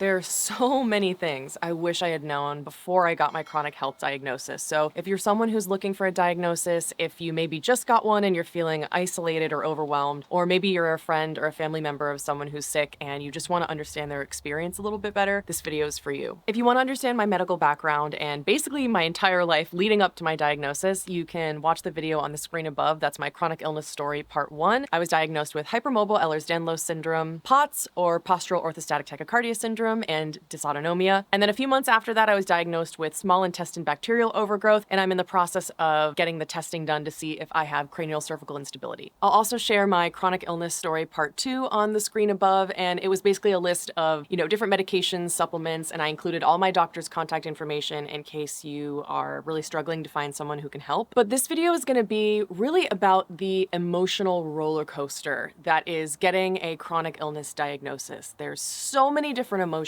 There's so many things I wish I had known before I got my chronic health diagnosis. So if you're someone who's looking for a diagnosis, if you maybe just got one and you're feeling isolated or overwhelmed, or maybe you're a friend or a family member of someone who's sick and you just want to understand their experience a little bit better, this video is for you. If you want to understand my medical background and basically my entire life leading up to my diagnosis, you can watch the video on the screen above. That's my chronic illness story part 1. I was diagnosed with hypermobile Ehlers-Danlos syndrome, POTS or postural orthostatic tachycardia syndrome, and dysautonomia. And then a few months after that, I was diagnosed with small intestine bacterial overgrowth, and I'm in the process of getting the testing done to see if I have cranial cervical instability. I'll also share my chronic illness story part 2 on the screen above, and it was basically a list of, different medications, supplements, and I included all my doctor's contact information in case you are really struggling to find someone who can help. But this video is going to be really about the emotional roller coaster that is getting a chronic illness diagnosis. There's so many different emotions,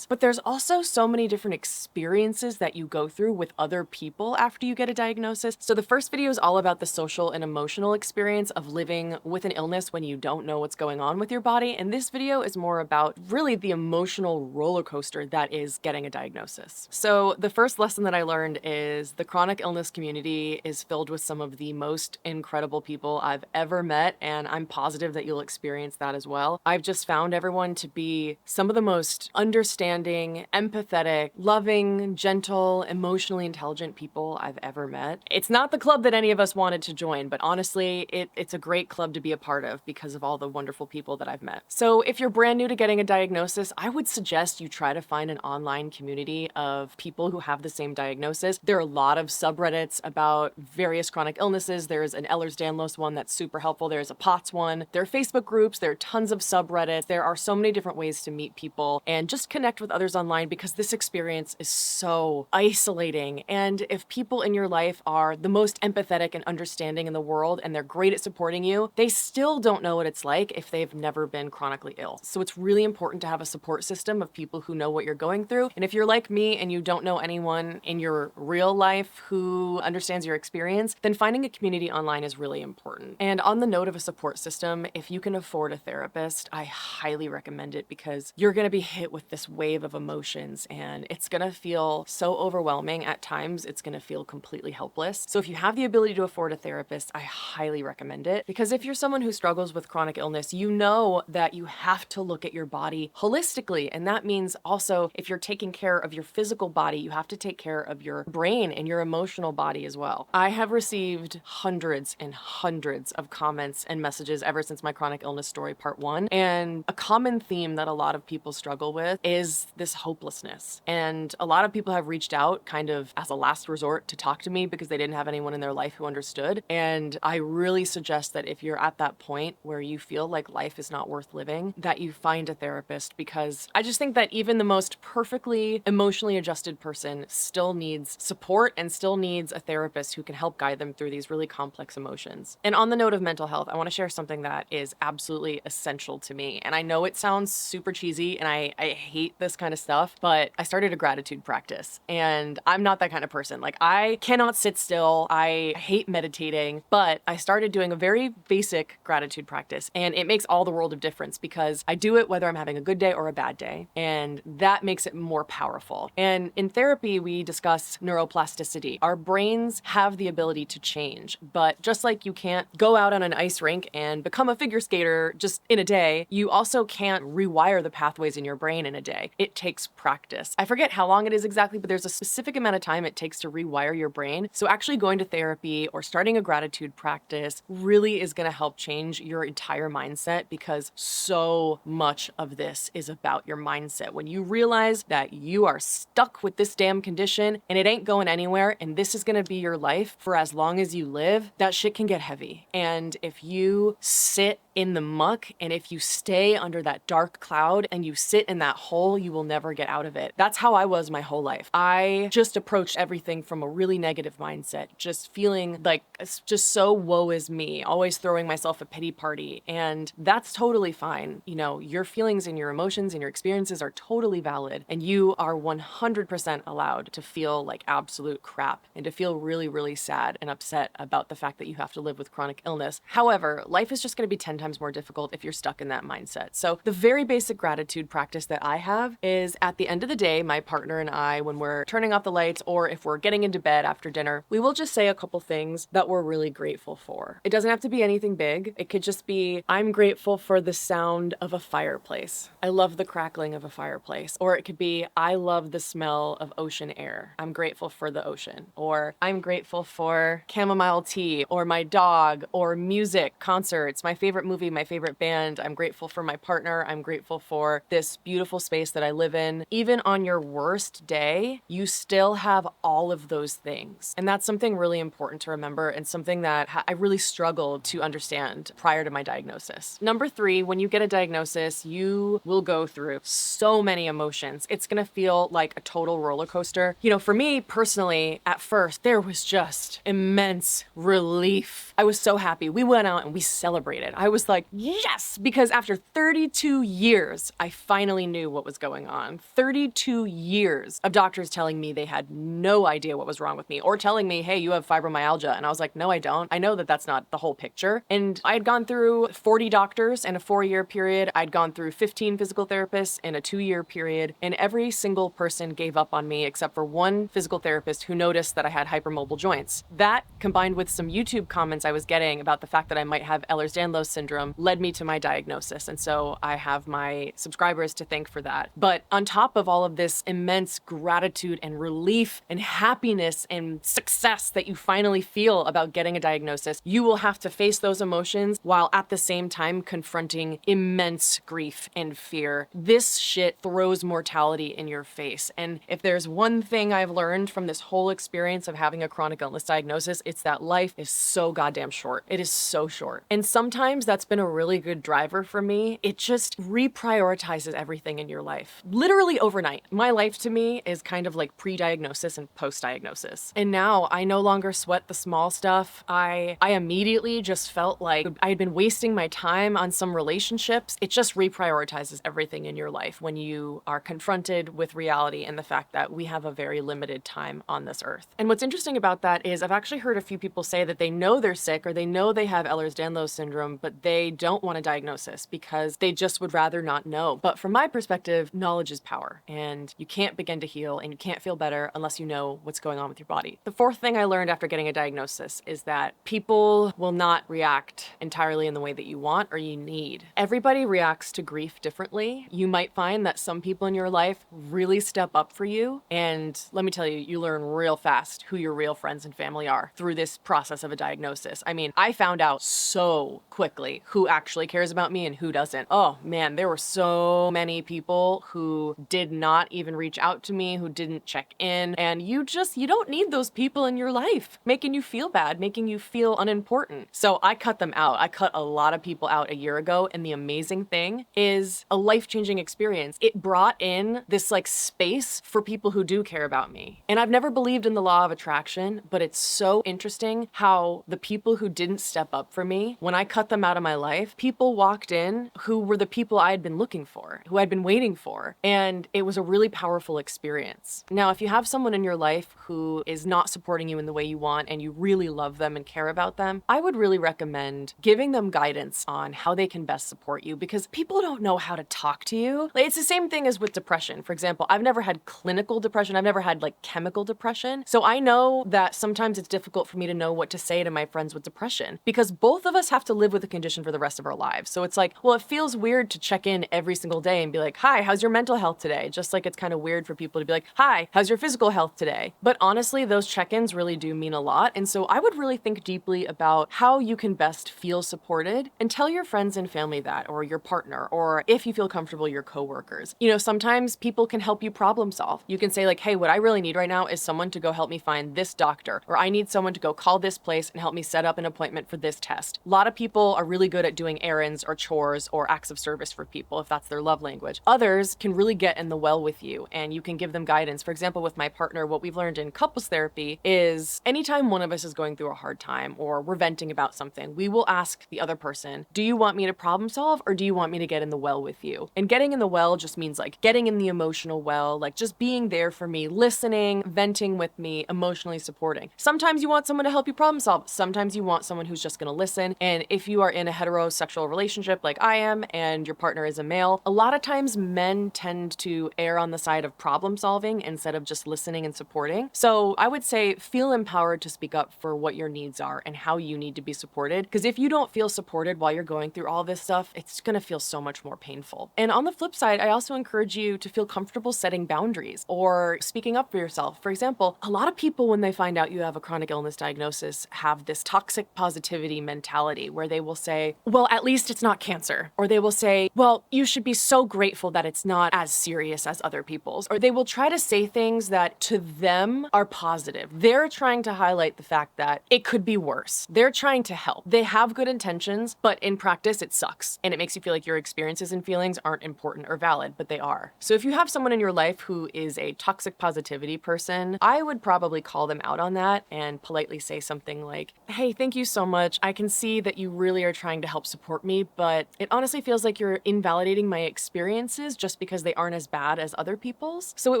but there's also so many different experiences that you go through with other people after you get a diagnosis. So the first video is all about the social and emotional experience of living with an illness when you don't know what's going on with your body. And this video is more about really the emotional roller coaster that is getting a diagnosis. So the first lesson that I learned is the chronic illness community is filled with some of the most incredible people I've ever met, and I'm positive that you'll experience that as well. I've just found everyone to be some of the most understanding, empathetic, loving, gentle, emotionally intelligent people I've ever met. It's not the club that any of us wanted to join, but honestly, it's a great club to be a part of because of all the wonderful people that I've met. So if you're brand new to getting a diagnosis, I would suggest you try to find an online community of people who have the same diagnosis. There are a lot of subreddits about various chronic illnesses. There's an Ehlers-Danlos one that's super helpful. There's a POTS one. There are Facebook groups. There are tons of subreddits. There are so many different ways to meet people and just connect with others online because this experience is so isolating. And if people in your life are the most empathetic and understanding in the world and they're great at supporting you, they still don't know what it's like if they've never been chronically ill. So it's really important to have a support system of people who know what you're going through. And if you're like me and you don't know anyone in your real life who understands your experience, then finding a community online is really important. And on the note of a support system, if you can afford a therapist, I highly recommend it because you're going to be hit with this wave of emotions and it's going to feel so overwhelming at times. It's going to feel completely helpless. So if you have the ability to afford a therapist, I highly recommend it because if you're someone who struggles with chronic illness, you know that you have to look at your body holistically. And that means also if you're taking care of your physical body, you have to take care of your brain and your emotional body as well. I have received hundreds and hundreds of comments and messages ever since my chronic illness story part 1. And a common theme that a lot of people struggle with is this hopelessness. And a lot of people have reached out kind of as a last resort to talk to me because they didn't have anyone in their life who understood. And I really suggest that if you're at that point where you feel like life is not worth living, that you find a therapist because I just think that even the most perfectly emotionally adjusted person still needs support and still needs a therapist who can help guide them through these really complex emotions. And on the note of mental health, I want to share something that is absolutely essential to me. And I know it sounds super cheesy and I hate this kind of stuff, but I started a gratitude practice and I'm not that kind of person. Like I cannot sit still. I hate meditating, but I started doing a very basic gratitude practice and it makes all the world of difference because I do it whether I'm having a good day or a bad day. And that makes it more powerful. And in therapy, we discuss neuroplasticity. Our brains have the ability to change, but just like you can't go out on an ice rink and become a figure skater just in a day, you also can't rewire the pathways in your brain in a day. It takes practice. I forget how long it is exactly, but there's a specific amount of time it takes to rewire your brain. So actually going to therapy or starting a gratitude practice really is going to help change your entire mindset because so much of this is about your mindset. When you realize that you are stuck with this damn condition and it ain't going anywhere and this is going to be your life for as long as you live, that shit can get heavy. And if you sit in the muck and if you stay under that dark cloud and you sit in that hole, you will never get out of it. That's how I was my whole life. I just approached everything from a really negative mindset, just feeling like it's just so woe is me, always throwing myself a pity party. And that's totally fine. You know, your feelings and your emotions and your experiences are totally valid. And you are 100% allowed to feel like absolute crap and to feel really, really sad and upset about the fact that you have to live with chronic illness. However, life is just going to be 10 times times more difficult if you're stuck in that mindset. So the very basic gratitude practice that I have is at the end of the day, my partner and I, when we're turning off the lights or if we're getting into bed after dinner, we will just say a couple things that we're really grateful for. It doesn't have to be anything big. It could just be, I'm grateful for the sound of a fireplace. I love the crackling of a fireplace. Or it could be, I love the smell of ocean air. I'm grateful for the ocean. Or I'm grateful for chamomile tea, or my dog, or music, concerts, my favorite movie, my favorite band. I'm grateful for my partner. I'm grateful for this beautiful space that I live in. Even on your worst day, you still have all of those things. And that's something really important to remember and something that I really struggled to understand prior to my diagnosis. Number 3, when you get a diagnosis, you will go through so many emotions. It's gonna feel like a total roller coaster. You know, for me personally, at first, there was just immense relief. I was so happy. We went out and we celebrated. I was like, yes, because after 32 years, I finally knew what was going on. 32 years of doctors telling me they had no idea what was wrong with me, or telling me, hey, you have fibromyalgia. And I was like, no, I don't. I know that that's not the whole picture. And I had gone through 40 doctors in a 4-year period. I'd gone through 15 physical therapists in a 2-year period. And every single person gave up on me except for one physical therapist who noticed that I had hypermobile joints. That, combined with some YouTube comments I was getting about the fact that I might have Ehlers-Danlos syndrome, led me to my diagnosis. And so I have my subscribers to thank for that. But on top of all of this immense gratitude and relief and happiness and success that you finally feel about getting a diagnosis, you will have to face those emotions while at the same time confronting immense grief and fear. This shit throws mortality in your face. And if there's one thing I've learned from this whole experience of having a chronic illness diagnosis, it's that life is so goddamn short. It is so short. And sometimes that's been a really good driver for me. It just reprioritizes everything in your life. Literally overnight. My life to me is kind of like pre-diagnosis and post-diagnosis. And now I no longer sweat the small stuff. I immediately just felt like I had been wasting my time on some relationships. It just reprioritizes everything in your life when you are confronted with reality and the fact that we have a very limited time on this earth. And what's interesting about that is I've actually heard a few people say that they know they're sick or they know they have Ehlers-Danlos syndrome, but they don't want a diagnosis because they just would rather not know. But from my perspective, knowledge is power, and you can't begin to heal and you can't feel better unless you know what's going on with your body. The 4th thing I learned after getting a diagnosis is that people will not react entirely in the way that you want or you need. Everybody reacts to grief differently. You might find that some people in your life really step up for you, and let me tell you, you learn real fast who your real friends and family are through this process of a diagnosis. I mean, I found out so quickly who actually cares about me and who doesn't. Oh man, there were so many people who did not even reach out to me, who didn't check in, and you don't need those people in your life making you feel bad, making you feel unimportant. So I cut them out. I cut a lot of people out a year ago, and the amazing thing is a life-changing experience. It brought in this like space for people who do care about me. And I've never believed in the law of attraction, but it's so interesting how the people who didn't step up for me, when I cut them out of my life, people walked in who were the people I had been looking for, who I'd been waiting for. And it was a really powerful experience. Now, if you have someone in your life who is not supporting you in the way you want and you really love them and care about them, I would really recommend giving them guidance on how they can best support you, because people don't know how to talk to you. Like, it's the same thing as with depression. For example, I've never had clinical depression. I've never had like chemical depression. So I know that sometimes it's difficult for me to know what to say to my friends with depression, because both of us have to live with the condition for the rest of our lives. So it's like, well, it feels weird to check in every single day and be like, hi, how's your mental health today? Just like it's kind of weird for people to be like, hi, how's your physical health today? But honestly, those check-ins really do mean a lot. And so I would really think deeply about how you can best feel supported, and tell your friends and family that, or your partner, or if you feel comfortable, your coworkers. You know, sometimes people can help you problem solve. You can say like, hey, what I really need right now is someone to go help me find this doctor, or I need someone to go call this place and help me set up an appointment for this test. A lot of people are really good at doing errands or chores or acts of service for people if that's their love language. Others can really get in the well with you and you can give them guidance. For example, with my partner, what we've learned in couples therapy is anytime one of us is going through a hard time or we're venting about something, we will ask the other person, do you want me to problem solve or do you want me to get in the well with you? And getting in the well just means like getting in the emotional well, like just being there for me, listening, venting with me, emotionally supporting. Sometimes you want someone to help you problem solve. Sometimes you want someone who's just going to listen. And if you are in in a heterosexual relationship like I am and your partner is a male, a lot of times men tend to err on the side of problem solving instead of just listening and supporting. So I would say feel empowered to speak up for what your needs are and how you need to be supported. Because if you don't feel supported while you're going through all this stuff, it's gonna feel so much more painful. And on the flip side, I also encourage you to feel comfortable setting boundaries or speaking up for yourself. For example, a lot of people, when they find out you have a chronic illness diagnosis, have this toxic positivity mentality where they will say, well, at least it's not cancer. Or they will say, well, you should be so grateful that it's not as serious as other people's. Or they will try to say things that to them are positive. They're trying to highlight the fact that it could be worse. They're trying to help. They have good intentions, but in practice, it sucks. And it makes you feel like your experiences and feelings aren't important or valid, but they are. So if you have someone in your life who is a toxic positivity person, I would probably call them out on that and politely say something like, hey, thank you so much. I can see that you really are trying to help support me, but it honestly feels like you're invalidating my experiences just because they aren't as bad as other people's. So it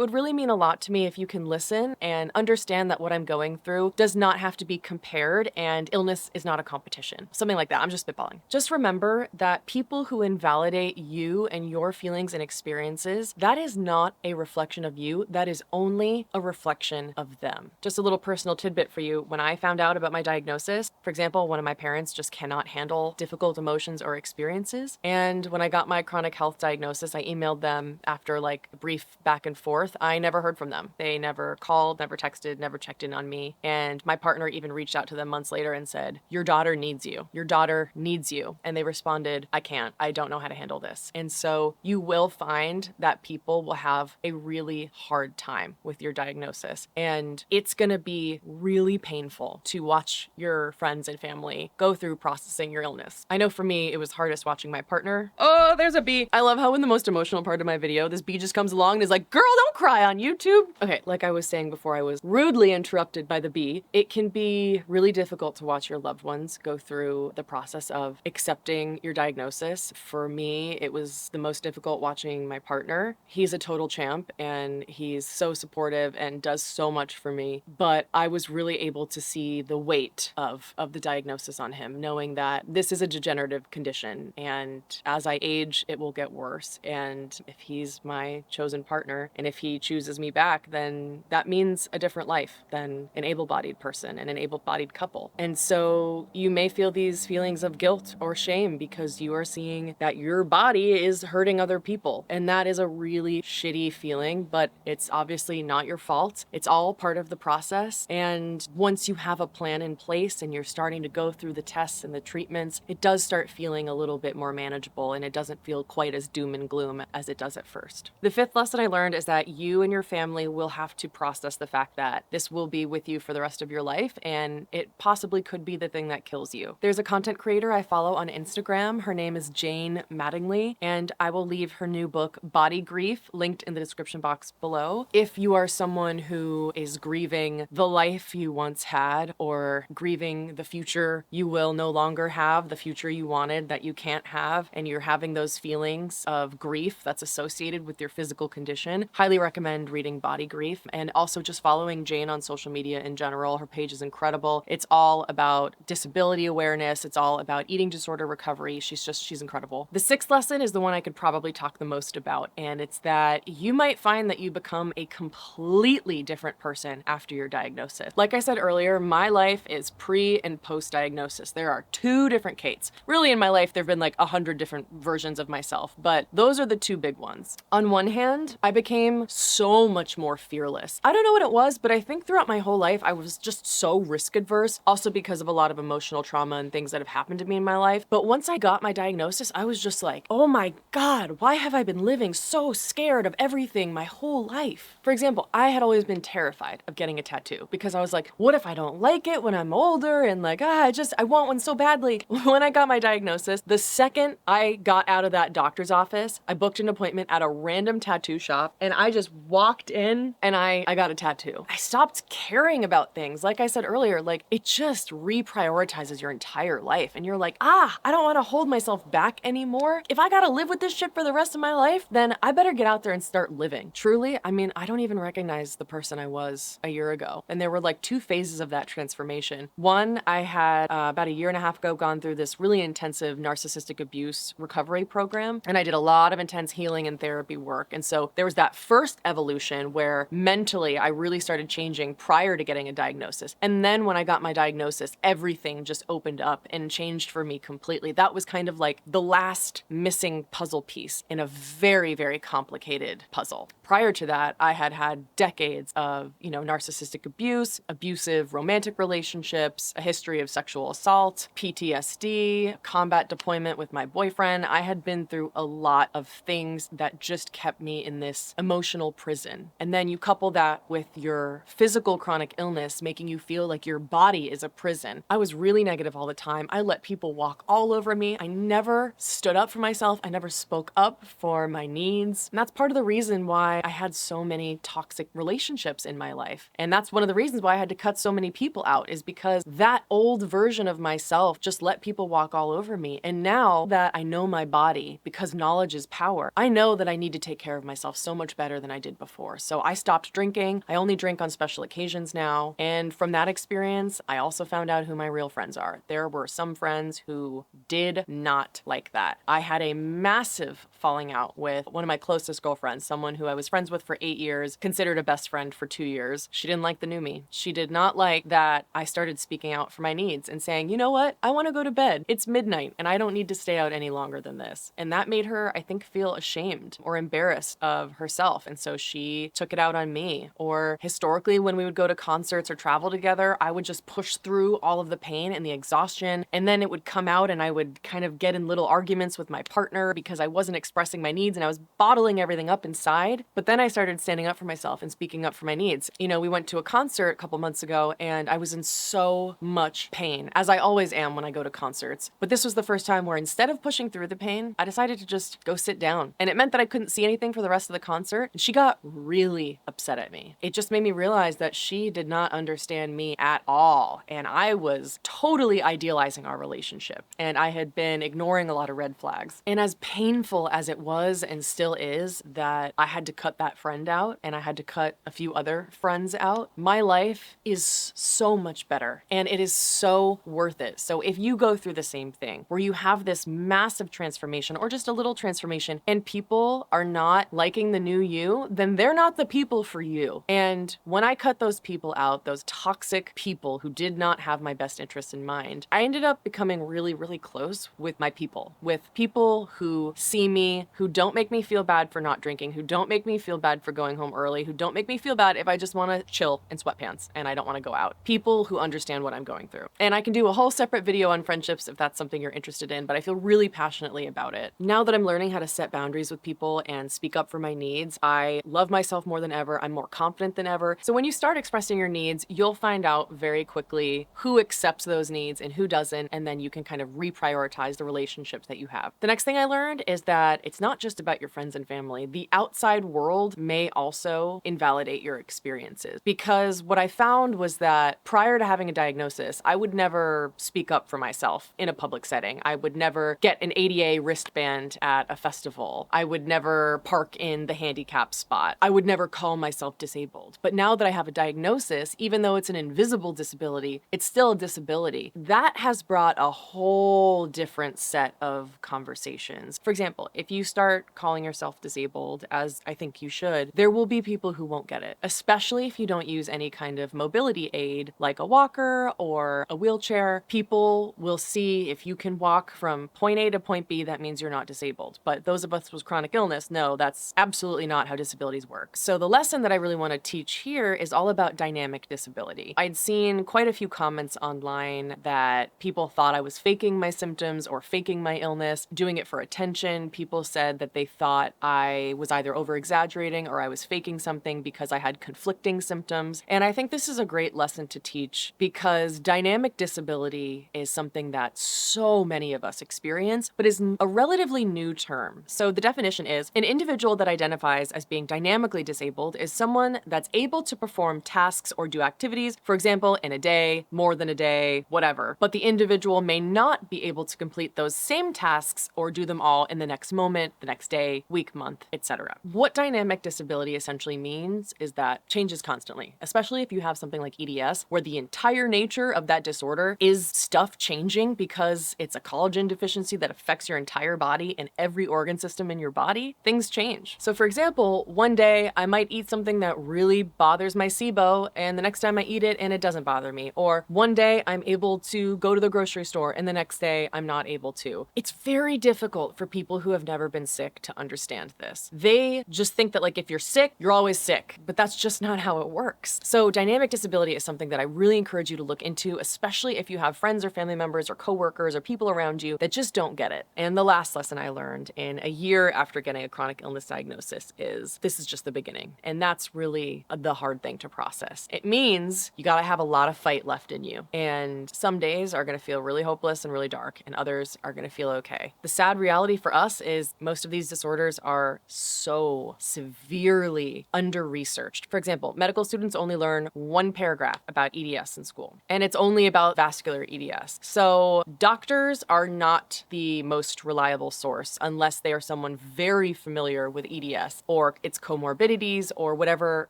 would really mean a lot to me if you can listen and understand that what I'm going through does not have to be compared and illness is not a competition. Something like that. I'm just spitballing. Just remember that people who invalidate you and your feelings and experiences, that is not a reflection of you. That is only a reflection of them. Just a little personal tidbit for you. When I found out about my diagnosis, for example, one of my parents just cannot handle difficult emotions or experiences. And when I got my chronic health diagnosis, I emailed them after like a brief back and forth. I never heard from them. They never called, never texted, never checked in on me. And my partner even reached out to them months later and said, your daughter needs you. Your daughter needs you. And they responded, I can't. I don't know how to handle this. And so you will find that people will have a really hard time with your diagnosis. And it's going to be really painful to watch your friends and family go through processing your illness. I know for me, it was hardest watching my partner. Oh, there's a bee. I love how in the most emotional part of my video, this bee just comes along and is like, girl, don't cry on YouTube. Okay, like I was saying before, I was rudely interrupted by the bee. It can be really difficult to watch your loved ones go through the process of accepting your diagnosis. For me, it was the most difficult watching my partner. He's a total champ and he's so supportive and does so much for me. But I was really able to see the weight of the diagnosis on him, knowing that this is a degenerative condition and as I age, it will get worse. And if he's my chosen partner and if he chooses me back, then that means a different life than an able-bodied person and an able-bodied couple. And so you may feel these feelings of guilt or shame because you are seeing that your body is hurting other people. And that is a really shitty feeling, but it's obviously not your fault. It's all part of the process. And once you have a plan in place and you're starting to go through the tests and the treatments, it does start feeling a little bit more manageable and it doesn't feel quite as doom and gloom as it does at first. The fifth lesson I learned is that you and your family will have to process the fact that this will be with you for the rest of your life and it possibly could be the thing that kills you. There's a content creator I follow on Instagram. Her name is Jane Mattingly, and I will leave her new book, Body Grief, linked in the description box below. If you are someone who is grieving the life you once had or grieving the future you will no longer have, the future you wanted that you can't have, and you're having those feelings of grief that's associated with your physical condition, highly recommend reading Body Grief and also just following Jane on social media in general. Her page is incredible. It's all about disability awareness. It's all about eating disorder recovery. She's incredible. The sixth lesson is the one I could probably talk the most about, and it's that you might find that you become a completely different person after your diagnosis. Like I said earlier, my life is pre and post diagnosis. There are two different Kates. Really in my life, there've been like 100 different versions of myself, but those are the two big ones. On one hand, I became so much more fearless. I don't know what it was, but I think throughout my whole life, I was just so risk adverse, also because of a lot of emotional trauma and things that have happened to me in my life. But once I got my diagnosis, I was just like, oh my God, why have I been living so scared of everything my whole life? For example, I had always been terrified of getting a tattoo because I was like, what if I don't like it when I'm older? And like, I want one so badly. When I got my diagnosis, the second I got out of that doctor's office, I booked an appointment at a random tattoo shop and I just walked in and I got a tattoo. I stopped caring about things. Like I said earlier, like it just reprioritizes your entire life. And you're like, I don't want to hold myself back anymore. If I gotta live with this shit for the rest of my life, then I better get out there and start living. Truly, I mean, I don't even recognize the person I was a year ago. And there were like two phases of that transformation. One, I had about a year and a half ago gone through this really intensive narcissistic abuse recovery program, and I did a lot of intense healing and therapy work. And so there was that first evolution where mentally I really started changing prior to getting a diagnosis. And then when I got my diagnosis, everything just opened up and changed for me completely. That was kind of like the last missing puzzle piece in a very, very complicated puzzle. Prior to that, I had had decades of, narcissistic abuse, abusive romantic relationships, a history of sexual assault, PTSD, combat deployment with my boyfriend. I had been through a lot of things that just kept me in this emotional prison. And then you couple that with your physical chronic illness, making you feel like your body is a prison. I was really negative all the time. I let people walk all over me. I never stood up for myself. I never spoke up for my needs. And that's part of the reason why I had so many toxic relationships in my life. And that's one of the reasons why I had to cut so many people out, is because that old version of myself just let people walk all over me. And now that I know my body, because knowledge is power, I know that I need to take care of myself so much better than I did before. So I stopped drinking. I only drink on special occasions now. And from that experience, I also found out who my real friends are. There were some friends who did not like that. I had a massive falling out with one of my closest girlfriends, someone who I was friends with for 8 years, considered a best friend for 2 years. She didn't like the new me. She did not like that I started speaking out for my needs and saying, you know what? I want to go to bed. It's midnight and I don't need to stay out any longer than this. And that made her, I think, feel ashamed or embarrassed of herself. And so she took it out on me. Or historically, when we would go to concerts or travel together, I would just push through all of the pain and the exhaustion. And then it would come out and I would kind of get in little arguments with my partner because I wasn't expressing my needs and I was bottling everything up inside. But then I started standing up for myself and speaking up for my needs. We went to a concert a couple months ago and I was in so much pain, as I always am when I go to concerts. But this was the first time where instead of pushing through the pain, I decided to just go sit down. And it meant that I couldn't see anything for the rest of the concert. And she got really upset at me. It just made me realize that she did not understand me at all. And I was totally idealizing our relationship. And I had been ignoring a lot of red flags. And as painful as it was and still is that I had to cut that friend out and I had to cut a few other friends out, my life is so much better and it is so worth it. So if you go through the same thing where you have this massive transformation or just a little transformation and people are not liking the new you, then they're not the people for you. And when I cut those people out, those toxic people who did not have my best interests in mind, I ended up becoming really, really close with my people, with people who see me, who don't make me feel bad for not drinking, who don't make me feel bad for going home early, who don't make me feel bad if I just want to chill in sweatpants and I don't want to go out. People who understand what I'm going through. And I can do a whole separate video on friendships if that's something you're interested in, but I feel really passionately about it. Now that I'm learning how to set boundaries with people and speak up for my needs, I love myself more than ever. I'm more confident than ever. So when you start expressing your needs, you'll find out very quickly who accepts those needs and who doesn't, and then you can kind of reprioritize the relationships that you have. The next thing I learned is that it's not just about your friends and family. The outside world may also invalidate your experiences, because what I found was that prior to having a diagnosis, I would never speak up for myself in a public setting. I would never get an ADA wristband at a festival. I would never park in the handicap spot. I would never call myself disabled. But now that I have a diagnosis, even though it's an invisible disability, it's still a disability. That has brought a whole different set of conversations. For example, if you start calling yourself disabled, as I think you should, there will be people who won't get it, especially if you don't use any kind of mobility aid like a walker or a wheelchair. People will see if you can walk from point A to point B, that means you're not disabled. But those of us with chronic illness, no, that's absolutely not how disabilities work. So the lesson that I really want to teach here is all about dynamic disability. I'd seen quite a few comments online that people thought I was faking my symptoms or faking my illness, doing it for attention. People said that they thought I was either over-exaggerating or I was faking something because I had conflicting symptoms. And I think this is a great lesson to teach, because dynamic disability is something that so many of us experience, but is a relatively new term. So the definition is: an individual that identifies as being dynamically disabled is someone that's able to perform tasks or do activities, for example, in a day, more than a day, whatever. But the individual may not be able to complete those same tasks or do them all in the next moment, the next day, week, month, etc. What dynamic disability essentially means is that changes constantly, especially if you have something like EDS, where the entire nature of that disorder is stuff changing beginning, because it's a collagen deficiency that affects your entire body and every organ system in your body, things change. So for example, one day I might eat something that really bothers my Sibo, and the next time I eat it and it doesn't bother me. Or one day I'm able to go to the grocery store and the next day I'm not able to. It's very difficult for people who have never been sick to understand this. They just think that like if you're sick, you're always sick, but that's just not how it works. So dynamic disability is something that I really encourage you to look into, especially if you have friends or family members or coworkers or people around you that just don't get it. And the last lesson I learned in a year after getting a chronic illness diagnosis is this is just the beginning. And that's really the hard thing to process. It means you gotta have a lot of fight left in you. And some days are gonna feel really hopeless and really dark, and others are gonna feel okay. The sad reality for us is most of these disorders are so severely under-researched. For example, medical students only learn one paragraph about EDS in school, and it's only about vascular EDS. So doctors are not the most reliable source unless they are someone very familiar with EDS or its comorbidities or whatever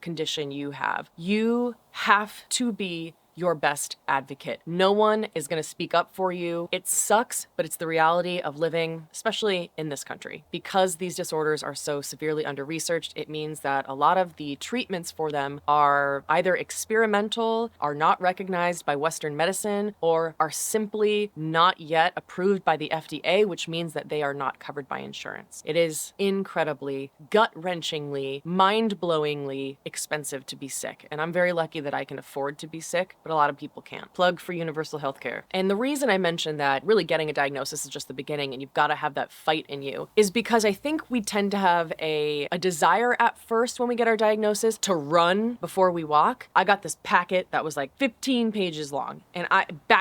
condition you have. You have to be your best advocate. No one is gonna speak up for you. It sucks, but it's the reality of living, especially in this country. Because these disorders are so severely under-researched, it means that a lot of the treatments for them are either experimental, are not recognized by Western medicine, or are simply not yet approved by the FDA, which means that they are not covered by insurance. It is incredibly, gut-wrenchingly, mind-blowingly expensive to be sick. And I'm very lucky that I can afford to be sick, but a lot of people can't. Plug for universal healthcare. And the reason I mentioned that really getting a diagnosis is just the beginning and you've got to have that fight in you is because I think we tend to have a desire at first when we get our diagnosis to run before we walk. I got this packet that was like 15 pages long and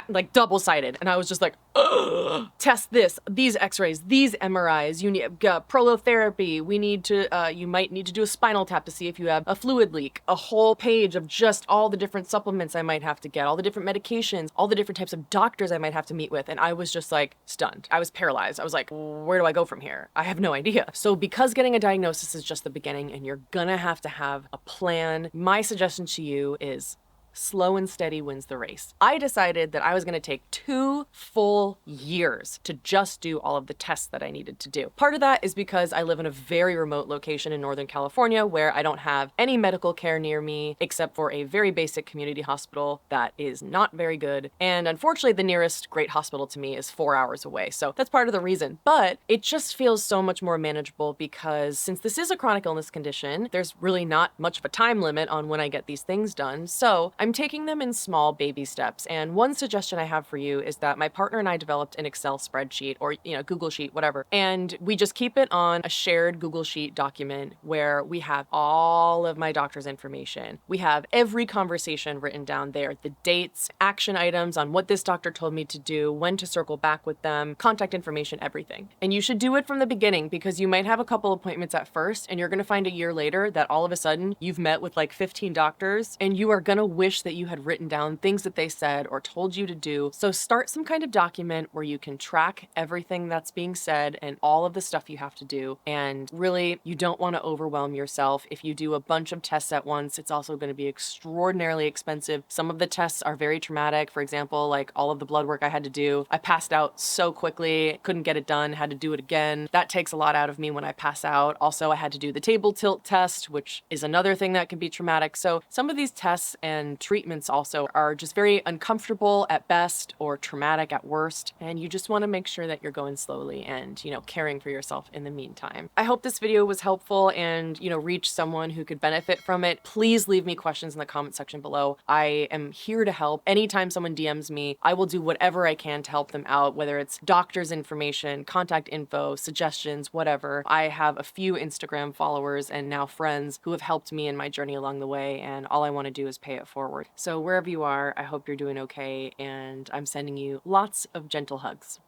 like double-sided, and I was just like, ugh, test this, these x-rays, these MRIs, you need prolotherapy, you might need to do a spinal tap to see if you have a fluid leak, a whole page of just all the different supplements I might have to get, all the different medications, all the different types of doctors I might have to meet with. And I was just like stunned. I was paralyzed. I was like, where do I go from here? I have no idea. So because getting a diagnosis is just the beginning and you're gonna have to have a plan, my suggestion to you is slow and steady wins the race. I decided that I was gonna take 2 full years to just do all of the tests that I needed to do. Part of that is because I live in a very remote location in Northern California where I don't have any medical care near me except for a very basic community hospital that is not very good. And unfortunately, the nearest great hospital to me is 4 hours away. So that's part of the reason. But it just feels so much more manageable because since this is a chronic illness condition, there's really not much of a time limit on when I get these things done. So I'm taking them in small baby steps. And one suggestion I have for you is that my partner and I developed an Excel spreadsheet or, Google Sheet, whatever. And we just keep it on a shared Google Sheet document where we have all of my doctor's information. We have every conversation written down there, the dates, action items on what this doctor told me to do, when to circle back with them, contact information, everything. And you should do it from the beginning because you might have a couple appointments at first and you're gonna find a year later that all of a sudden you've met with like 15 doctors and you are gonna wish that you had written down things that they said or told you to do. So start some kind of document where you can track everything that's being said and all of the stuff you have to do. And really, you don't want to overwhelm yourself. If you do a bunch of tests at once, it's also going to be extraordinarily expensive. Some of the tests are very traumatic. For example, like all of the blood work I had to do, I passed out so quickly, couldn't get it done, had to do it again. That takes a lot out of me when I pass out. Also, I had to do the table tilt test, which is another thing that can be traumatic. So some of these tests and treatments also are just very uncomfortable at best or traumatic at worst. And you just want to make sure that you're going slowly and, caring for yourself in the meantime. I hope this video was helpful and, reached someone who could benefit from it. Please leave me questions in the comment section below. I am here to help. Anytime someone DMs me, I will do whatever I can to help them out, whether it's doctor's information, contact info, suggestions, whatever. I have a few Instagram followers and now friends who have helped me in my journey along the way, and all I want to do is pay it forward. So wherever you are, I hope you're doing okay, and I'm sending you lots of gentle hugs.